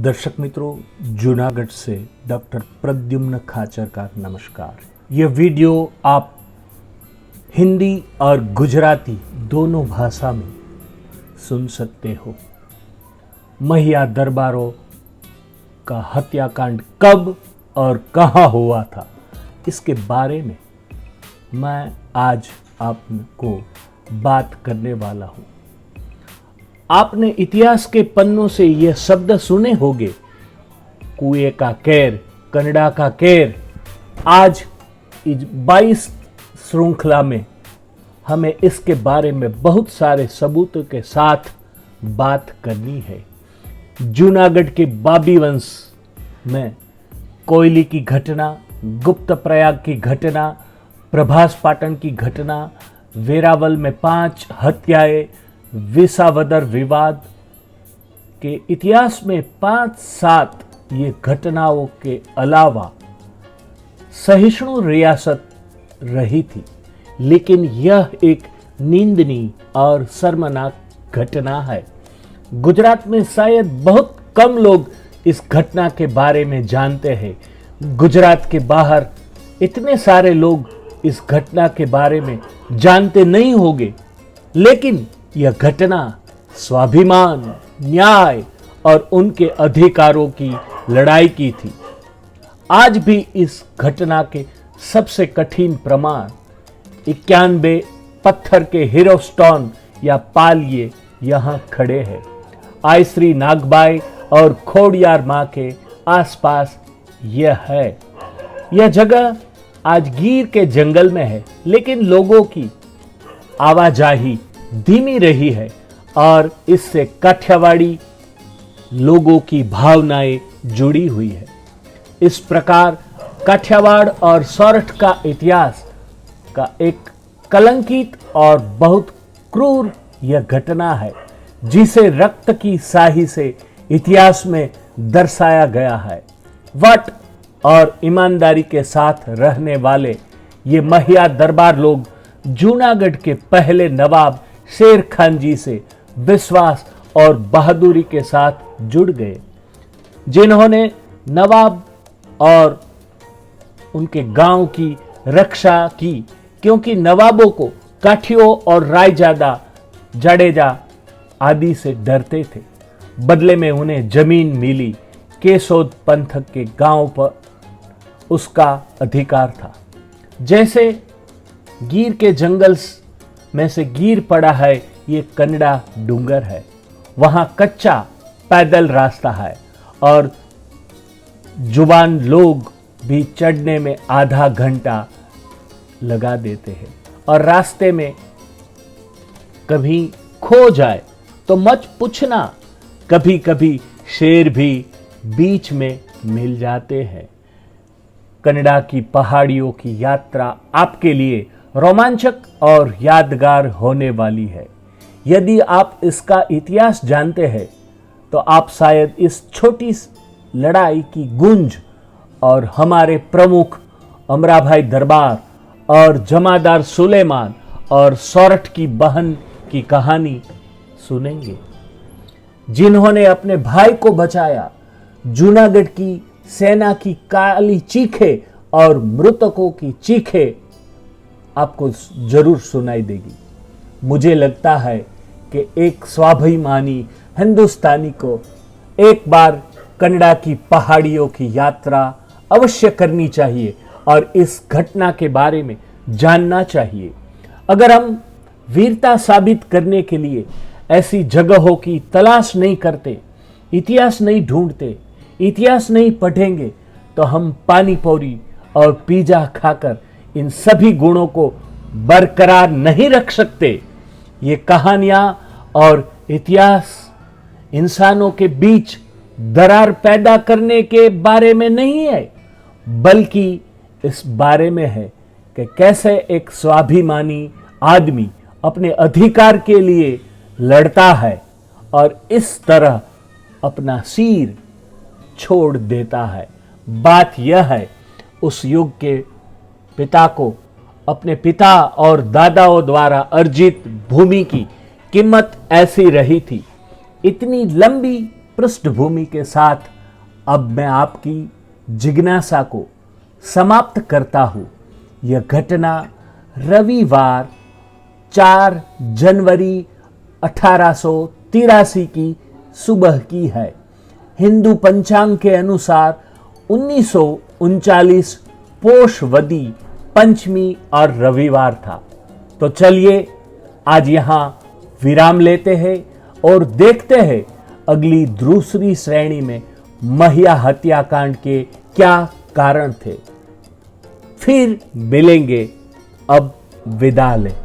दर्शक मित्रों, जूनागढ़ से डॉक्टर प्रद्युम्न खाचर का नमस्कार। यह वीडियो आप हिंदी और गुजराती दोनों भाषा में सुन सकते हो। महिया दरबारों का हत्याकांड कब और कहाँ हुआ था, इसके बारे में मैं आज आपको बात करने वाला हूँ। आपने इतिहास के पन्नों से यह शब्द सुने होंगे, कुएं का कैर, कनाडा का कैर। आज इस 22 श्रृंखला में हमें इसके बारे में बहुत सारे सबूतों के साथ बात करनी है। जूनागढ़ के बाबी वंश में कोयली की घटना, गुप्त प्रयाग की घटना, प्रभास पाटन की घटना, वेरावल में 5 हत्याएं, विसावदर विवाद के इतिहास में 5-7 ये घटनाओं के अलावा सहिष्णु रियासत रही थी, लेकिन यह एक निंदनीय और शर्मनाक घटना है। गुजरात में शायद बहुत कम लोग इस घटना के बारे में जानते हैं। गुजरात के बाहर इतने सारे लोग इस घटना के बारे में जानते नहीं होंगे, लेकिन यह घटना स्वाभिमान, न्याय और उनके अधिकारों की लड़ाई की थी। आज भी इस घटना के सबसे कठिन प्रमाण 91 पत्थर के हीरो स्टोन या पालिये यहाँ खड़े हैं। आयश्री नागबाई और खोड़ियार माँ के आसपास यह है। यह जगह आज गिर के जंगल में है, लेकिन लोगों की आवाजाही धीमी रही है और इससे काठियावाड़ी लोगों की भावनाएं जुड़ी हुई है। इस प्रकार काठियावाड़ और सोरठ का इतिहास का एक कलंकित और बहुत क्रूर यह घटना है, जिसे रक्त की स्याही से इतिहास में दर्शाया गया है। वट और ईमानदारी के साथ रहने वाले ये महिया दरबार लोग जूनागढ़ के पहले नवाब शेर खान जी से विश्वास और बहादुरी के साथ जुड़ गए, जिन्होंने नवाब और उनके गांव की रक्षा की, क्योंकि नवाबों को काठियों और रायजादा जडेजा आदि से डरते थे। बदले में उन्हें जमीन मिली। केसोद पंथक के गांव पर उसका अधिकार था। जैसे गिर के जंगल में से गिर पड़ा है, ये कनाडा डूंगर है। वहां कच्चा पैदल रास्ता है और जुबान लोग भी चढ़ने में आधा घंटा लगा देते हैं, और रास्ते में कभी खो जाए तो मत पूछना, कभी कभी शेर भी बीच में मिल जाते हैं। कनाडा की पहाड़ियों की यात्रा आपके लिए रोमांचक और यादगार होने वाली है। यदि आप इसका इतिहास जानते हैं तो आप शायद इस छोटी लड़ाई की गूंज और हमारे प्रमुख अमराभाई दरबार और जमादार सुलेमान और सोरठ की बहन की कहानी सुनेंगे, जिन्होंने अपने भाई को बचाया। जूनागढ़ की सेना की काली चीखें और मृतकों की चीखें आपको जरूर सुनाई देगी। मुझे लगता है कि एक स्वाभिमानी हिंदुस्तानी को एक बार कनाडा की पहाड़ियों की यात्रा अवश्य करनी चाहिए और इस घटना के बारे में जानना चाहिए। अगर हम वीरता साबित करने के लिए ऐसी जगहों की तलाश नहीं करते, इतिहास नहीं ढूंढते, इतिहास नहीं पढ़ेंगे, तो हम पानी पूरी और पिज्जा खाकर इन सभी गुणों को बरकरार नहीं रख सकते। ये कहानियां और इतिहास इंसानों के बीच दरार पैदा करने के बारे में नहीं है, बल्कि इस बारे में है कि कैसे एक स्वाभिमानी आदमी अपने अधिकार के लिए लड़ता है और इस तरह अपना सिर छोड़ देता है। बात यह है, उस युग के पिता को अपने पिता और दादाओं द्वारा अर्जित भूमि की कीमत ऐसी रही थी। इतनी लंबी पृष्ठभूमि के साथ अब मैं आपकी जिज्ञासा को समाप्त करता हूं। यह घटना रविवार 4 जनवरी 1883 की सुबह की है। हिंदू पंचांग के अनुसार 1939 पोषवदी पंचमी और रविवार था। तो चलिए आज यहां विराम लेते हैं और देखते हैं अगली दूसरी श्रेणी में महिया हत्याकांड के क्या कारण थे। फिर मिलेंगे, अब विदा लें।